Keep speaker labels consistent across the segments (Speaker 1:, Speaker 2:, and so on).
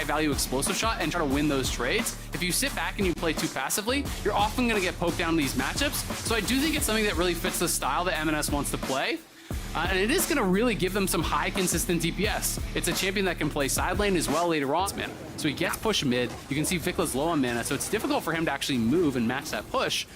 Speaker 1: high-value explosive shot and try to win those trades. If you sit back and you play too passively, you're often going to get poked down in these matchups. So I do think it's something that really fits the style that M&S wants to play. And it is going to really give them some high consistent DPS. It's a champion that can play side lane as well later on. Man. So he gets pushed mid. You can see Vicla's low on mana, so it's difficult for him to actually move and match that push.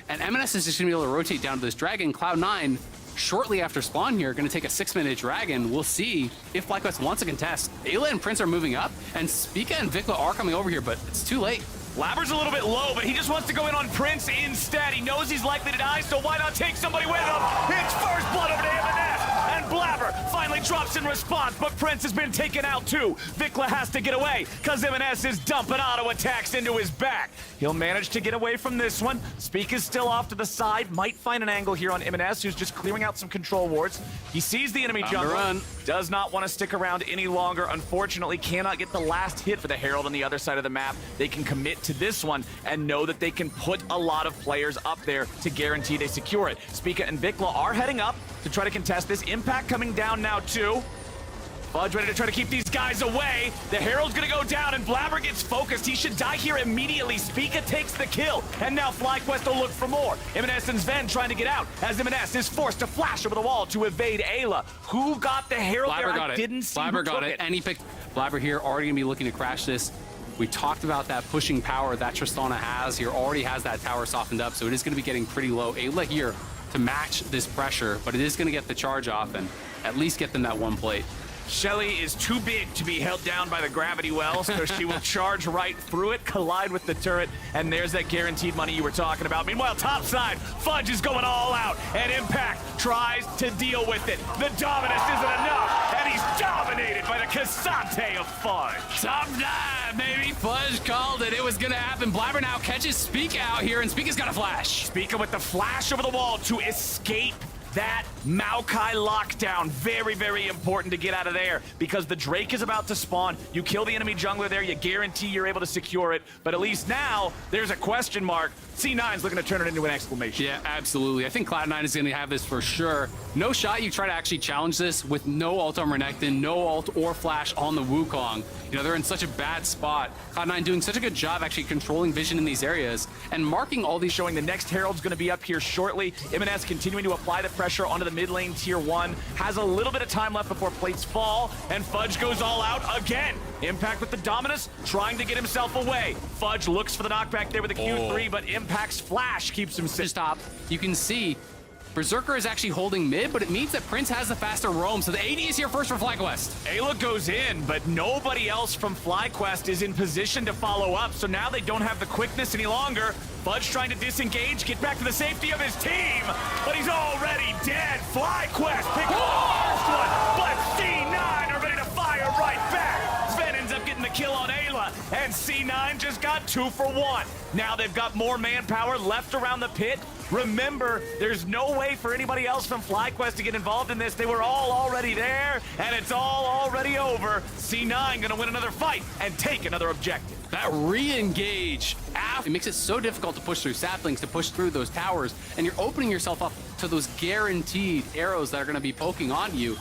Speaker 1: And M&S is just going to be able to rotate down to this dragon. Cloud9, shortly after spawn here, going to take a 6-minute dragon. We'll see if FlyQuest wants to contest. Ayla and Prince are moving up, and Spica and Vicla are coming over here, but it's too late.
Speaker 2: Blabber's a little bit low, but he just wants to go in on Prince instead. He knows he's likely to die, so why not take somebody with him? It's first blood over to M&S, and Blabber finally drops in response, but Prince has been taken out too. Vicla has to get away, because M&S is dumping auto attacks into his back. He'll manage to get away from this one. Speak is still off to the side, might find an angle here on M&S, who's just clearing out some control wards. He sees the enemy jungle, does not want to stick around any longer. Unfortunately, cannot get the last hit for the Herald on the other side of the map. They can commit to this one and know that they can put a lot of players up there to guarantee they secure it. Spica and Vicla are heading up to try to contest this. Impact coming down now too. Fudge ready to try to keep these guys away. The Herald's gonna go down and Blabber gets focused. He should die here immediately. Spica takes the kill. And now FlyQuest will look for more. M&S and Sven trying to get out as M&S is forced to flash over the wall to evade Ayla. Who got the Herald
Speaker 1: Blabber
Speaker 2: there?
Speaker 1: got
Speaker 2: I
Speaker 1: it.
Speaker 2: didn't see
Speaker 1: Blabber
Speaker 2: who
Speaker 1: got
Speaker 2: took
Speaker 1: it. And he picked Blabber here, already gonna be looking to crash this. We talked about that pushing power that Tristana has here, already has that tower softened up, so it is going to be getting pretty low. Ayla here to match this pressure, but it is going to get the charge off and at least get them that one plate.
Speaker 2: Shelly is too big to be held down by the gravity well, so she will charge right through it, collide with the turret, and there's that guaranteed money you were talking about. Meanwhile, topside, Fudge is going all out, and Impact tries to deal with it. The Dominus isn't enough, and he's dominated by the Cassante of Fudge.
Speaker 1: Top 9, baby. Fudge called it. It was going to happen. Blabber now catches Spica out here, and Spica's got a flash.
Speaker 2: Spica with the flash over the wall to escape that Maokai lockdown. Very, very important to get out of there because the Drake is about to spawn. You kill the enemy jungler there, you guarantee you're able to secure it. But at least now, there's a question mark. C9's looking to turn it into an exclamation.
Speaker 1: Yeah, absolutely. I think Cloud9 is going to have this for sure. No shot you try to actually challenge this with no ult on Renekton, no ult or flash on the Wukong. You know, they're in such a bad spot. Cloud9 doing such a good job actually controlling vision in these areas and marking all these.
Speaker 2: Showing the next Herald's going to be up here shortly. M&S continuing to apply the pressure onto the mid lane tier 1. Has a little bit of time left before plates fall, and Fudge goes all out again. Impact with the Dominus, trying to get himself away. Fudge looks for the knockback there with the Q3, but Impact's flash keeps him safe.
Speaker 1: Stop. You can see Berserker is actually holding mid, but it means that Prince has the faster roam, so the AD is here first for FlyQuest.
Speaker 2: Ayla goes in, but nobody else from FlyQuest is in position to follow up, so now they don't have the quickness any longer. Fudge trying to disengage, get back to the safety of his team, but he's already dead. FlyQuest pick up the first one, but C9 are ready to fire right back. Sven ends up getting the kill on Ayla, and C9 just got 2 for 1. Now they've got more manpower left around the pit. Remember, there's no way for anybody else from FlyQuest to get involved in this. They were all already there, and it's all already over. C9 gonna win another fight and take another objective.
Speaker 1: That re-engage, it makes it so difficult to push through saplings, to push through those towers, and you're opening yourself up to those guaranteed arrows that are gonna be poking on you.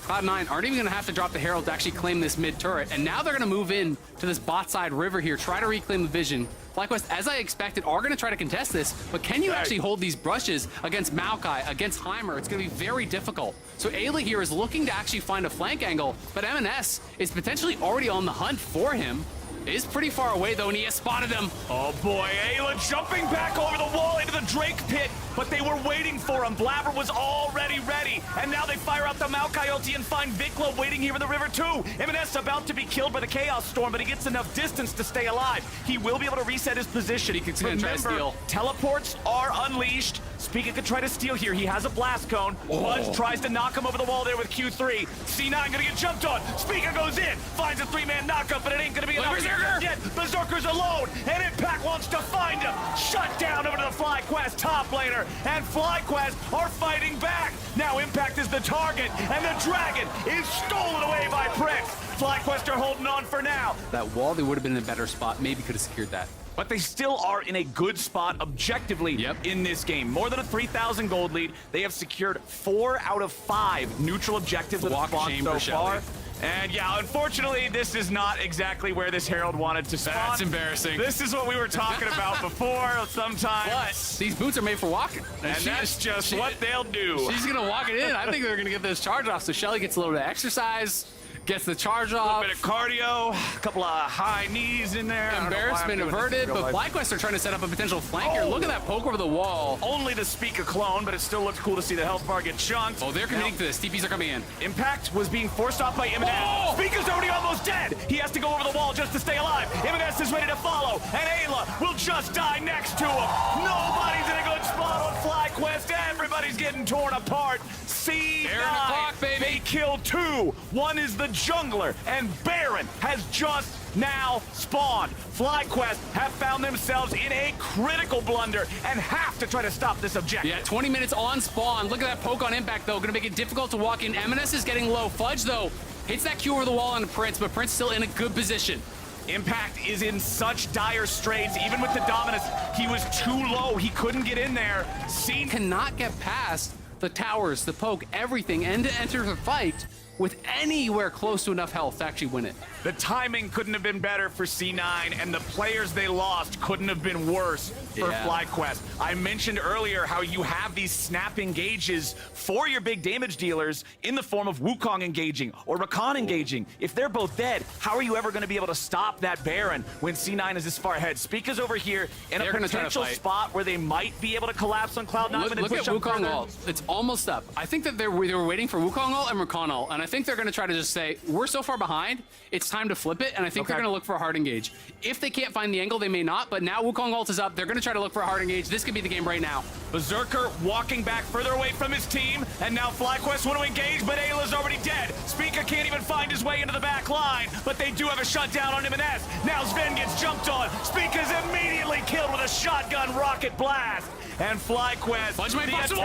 Speaker 1: Cloud9 aren't even gonna have to drop the Herald to actually claim this mid turret, and now they're gonna move in to this bot side river here, try to reclaim the vision. FlyQuest, as I expected, are gonna try to contest this, but can you actually hold these brushes against Maokai, against Heimer? It's gonna be very difficult. So Ayla here is looking to actually find a flank angle, but M&S is potentially already on the hunt for him. Is pretty far away though, and he has spotted him.
Speaker 2: Oh boy, Ayla jumping back over the wall into the Drake pit, but they were waiting for him. Blabber was already ready, and now they fire out the Maokai ulti and find Vicla waiting here in the river too. M&S about to be killed by the Chaos Storm, but he gets enough distance to stay alive. He will be able to reset his position.
Speaker 1: He can try to steal.
Speaker 2: Teleports are unleashed. Spica could try to steal here. He has a blast cone. Fudge tries to knock him over the wall there with Q3. C9 gonna get jumped on. Spica goes in, finds a 3-man knockup, but it ain't gonna be enough. Yet Berserker's alone, and Impact wants to find him. Shut down over to the FlyQuest top laner, and FlyQuest are fighting back. Now Impact is the target, and the dragon is stolen away by Prince. FlyQuest are holding on for now.
Speaker 1: That wall, they would have been in a better spot. Maybe could have secured that.
Speaker 2: But they still are in a good spot objectively in this game. More than a 3,000 gold lead. They have secured 4 out of 5 neutral objectives with spawn so far. And yeah, unfortunately, this is not exactly where this Herald wanted to spawn.
Speaker 1: That's embarrassing.
Speaker 2: This is what we were talking about before. Sometimes.
Speaker 1: But these boots are made for walking.
Speaker 2: And that's just what they'll do.
Speaker 1: She's going to walk it in. I think they're going to get this charge off. So Shelly gets a little bit of exercise, gets the charge off.
Speaker 2: A little bit of cardio, a couple of high knees in there.
Speaker 1: Embarrassment averted, but FlyQuest are trying to set up a potential flank here. Look at that poke over the wall.
Speaker 2: Only the Speaker clone, but it still looks cool to see the health bar get chunked.
Speaker 1: Oh, they're committing to this. TPs are coming in.
Speaker 2: Impact was being forced off by Imanez.
Speaker 1: Oh!
Speaker 2: Speaker's already almost dead. He has to go over the wall just to stay alive. Imanez is ready to follow, and Ayla will just die next to him. Nobody's in a good spot on FlyQuest. Everybody's getting torn apart. C9,
Speaker 1: Baron o'clock, baby.
Speaker 2: They killed two. One is the jungler, and Baron has just now spawned. FlyQuest have found themselves in a critical blunder and have to try to stop this objective.
Speaker 1: Yeah, 20 minutes on spawn. Look at that poke on Impact, though. Going to make it difficult to walk in. M&S is getting low. Fudge, though, hits that Q over the wall on Prince, but Prince still in a good position.
Speaker 2: Impact is in such dire straits. Even with the Dominus, he was too low. He couldn't get in there. Scene
Speaker 1: Cannot get past the towers, the poke, everything, and to enter the fight with anywhere close to enough health to actually win it.
Speaker 2: The timing couldn't have been better for C9, and the players they lost couldn't have been worse for FlyQuest. I mentioned earlier how you have these snap engages for your big damage dealers in the form of Wukong engaging or Rakan engaging. If they're both dead, how are you ever going to be able to stop that Baron when C9 is this far ahead? Speaker's over here in a potential spot where they might be able to collapse on Cloud9.
Speaker 1: Look at Wukong ult. It's almost up. I think that they were waiting for Wukong ult and Rakan ult, and I think they're going to try to just say, we're so far behind, it's time to flip it, and I think they're going to look for a hard engage. If they can't find the angle, they may not, but now Wukong ult is up. They're going to try to look for a hard engage. This could be the game right now.
Speaker 2: Berserker walking back further away from his team, and now FlyQuest want to engage, but Ayla's already dead. Speaker can't even find his way into the back line, but they do have a shutdown on Imanez. Now Sven gets jumped on. Speaker's immediately killed with a shotgun rocket blast. And FlyQuest, the attempt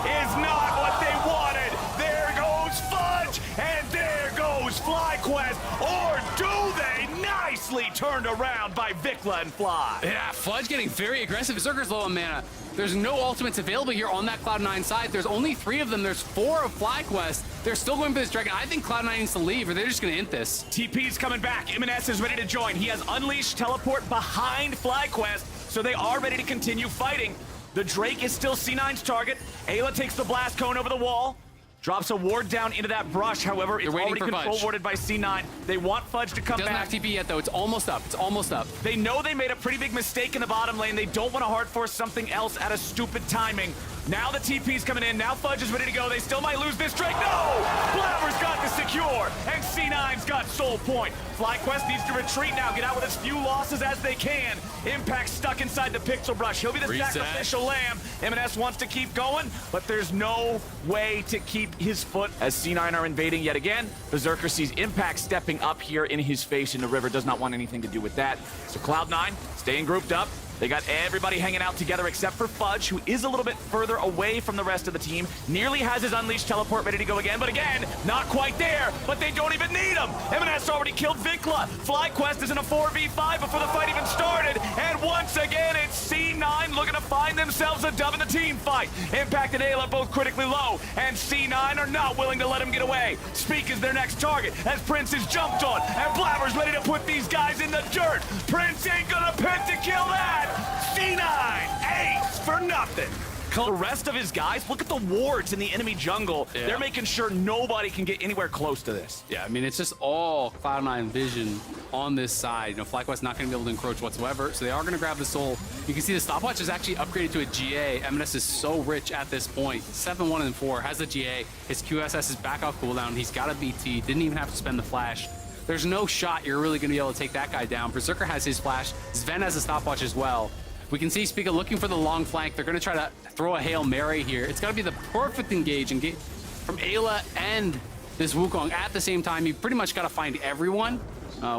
Speaker 2: is not what they wanted. There goes Fudge, and there goes FlyQuest. Or do they? Nicely turned around by Vikla and Fly.
Speaker 1: Yeah, Fudge getting very aggressive. Berserker's low on mana. There's no ultimates available here on that Cloud9 side. There's only 3 of them. There's 4 of FlyQuest. They're still going for this dragon. I think Cloud9 needs to leave, or they're just going to int this.
Speaker 2: TP's coming back. Imanez is ready to join. He has Unleashed Teleport behind FlyQuest, so they are ready to continue fighting. The Drake is still C9's target. Ayla takes the blast cone over the wall. Drops a ward down into that brush. However, it's already control warded by C9. They want Fudge to come back.
Speaker 1: Doesn't have TP yet, though. It's almost up. It's almost up.
Speaker 2: They know they made a pretty big mistake in the bottom lane. They don't want to hard force something else at a stupid timing. Now the TP's coming in. Now Fudge is ready to go. They still might lose this Drake. No! Blabber's got the secure, and C9's got soul point. FlyQuest needs to retreat now. Get out with as few losses as they can. Impact stuck inside the pixel brush. He'll be the sacrificial lamb. M&S wants to keep going, but there's no way to keep his foot as C9 are invading yet again. Berserker sees Impact stepping up here in his face in the river. Does not want anything to do with that. So Cloud9 staying grouped up. They got everybody hanging out together except for Fudge, who is a little bit further away from the rest of the team. Nearly has his Unleashed Teleport ready to go again, but again, not quite there, but they don't even need him. M&S already killed Vikla. FlyQuest is in a 4v5 before the fight even started, and once again, it's C9 looking to find themselves a dub in the team fight. Impact and Ayla both critically low, and C9 are not willing to let him get away. Speak is their next target, as Prince is jumped on, and Blabber's ready to put these guys in the dirt. Prince ain't gonna pit to kill that. C9, ace for nothing. The rest of his guys, look at the wards in the enemy jungle. Yeah. They're making sure nobody can get anywhere close to this.
Speaker 1: Yeah, I mean, it's just all Cloud9 vision on this side. You know, FlyQuest not going to be able to encroach whatsoever, so they are going to grab the soul. You can see the stopwatch is actually upgraded to a GA. M&S is so rich at this point. 7-1 and 4, has the GA. His QSS is back off cooldown. He's got a BT, didn't even have to spend the flash. There's no shot you're really going to be able to take that guy down. Berserker has his flash. Sven has a stopwatch as well. We can see Spica looking for the long flank. They're going to try to throw a Hail Mary here. It's got to be the perfect engage from Ayla and this Wukong at the same time. You pretty much got to find everyone,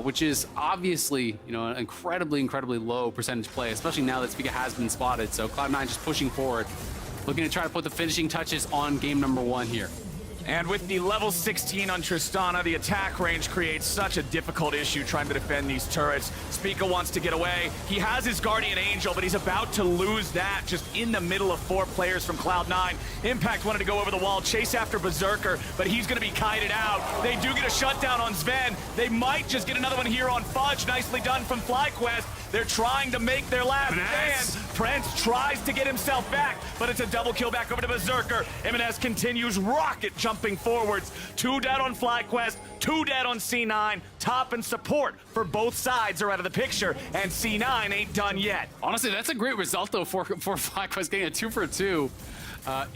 Speaker 1: which is obviously, you know, an incredibly low percentage play, especially now that Spica has been spotted. So Cloud9 just pushing forward, looking to try to put the finishing touches on game number 1 here.
Speaker 2: And with the level 16 on Tristana, the attack range creates such a difficult issue trying to defend these turrets. Spica wants to get away. He has his Guardian Angel, but he's about to lose that just in the middle of 4 players from Cloud9. Impact wanted to go over the wall, chase after Berserker, but he's going to be kited out. They do get a shutdown on Sven. They might just get another one here on Fudge. Nicely done from FlyQuest. They're trying to make their last stand. Prince tries to get himself back, but it's a double kill back over to Berserker. M&S continues rocket jumping forwards. 2 dead on FlyQuest, 2 dead on C9. Top and support for both sides are out of the picture, and C9 ain't done yet.
Speaker 1: Honestly, that's a great result, though, for FlyQuest getting a 2 for 2.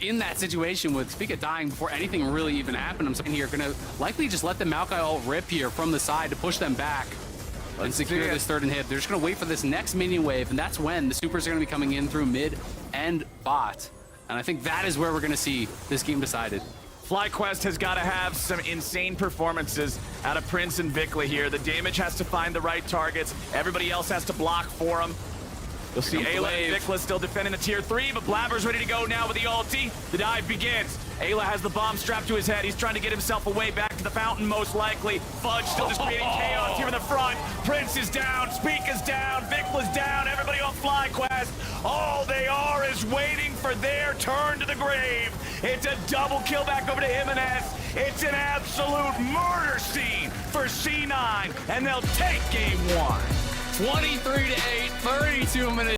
Speaker 1: In that situation with Spica dying before anything really even happened. I'm saying here, gonna likely just let the Maokai ult rip here from the side to push them back and secure this third inhib. They're just gonna wait for this next minion wave, and that's when the supers are gonna be coming in through mid and bot. And I think that is where we're gonna see this game decided.
Speaker 2: FlyQuest has got to have some insane performances out of Prince and Vikla here. The damage has to find the right targets. Everybody else has to block for them. You'll see Ayla and Vikla still defending the tier 3, but Blabber's ready to go now with the ulti. The dive begins. Ayla has the bomb strapped to his head. He's trying to get himself away back to the fountain, most likely. Fudge still just creating chaos here in the front. Prince is down, Spica's down, Vikla's down, everybody on FlyQuest. All they are is waiting for their turn to the grave. It's a double kill back over to M&S. It's an absolute murder scene for C9, and they'll take game 1.
Speaker 1: 23-8, 32 minutes.